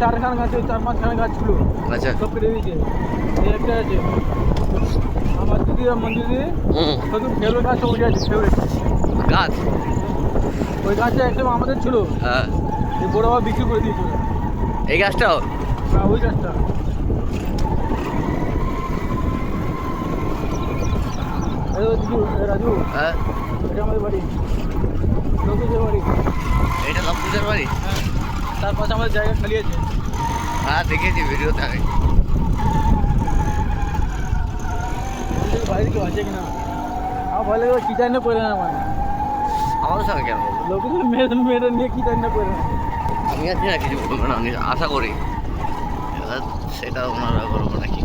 চারখানা গাছ, 4-5খানা গাছ ছিল, আচ্ছা সব কেটে দিয়েছে। এই একটা আছে আমার দিদি আর মঞ্জু দিদি, শুধু ফেভারিট গাছ ওই আছে, ফেভারিট গাছ। ওই গাছটা একদম আমাদের ছিল, হ্যাঁ এই বড় বাবা বিক্রি করে দিয়েছিল। এই গাছটাও হ্যাঁ ওই গাছটা। এই দিদি, রাজু, হ্যাঁ এটা আমাদের বাড়ি, লোকেশের বাড়ি। এটা লক্ষ্মীদের বাড়ি। হ্যাঁ, তার পাশে আমাদের জায়গা খালি আছে। হ্যাঁ দেখেছি ভিডিওতে আমি। বাইরে কেউ আছে কিনা আমার ভয় লাগে, কিটাই না করে না মানে আমাদের সঙ্গে কেন বলবো? লোকেদের মেয়েটা নিয়ে কিটাই না করে না। আমি আছি না, কিছু বলবো না, আমি আশা করি। এবার সেটা ওনারা বলবো নাকি।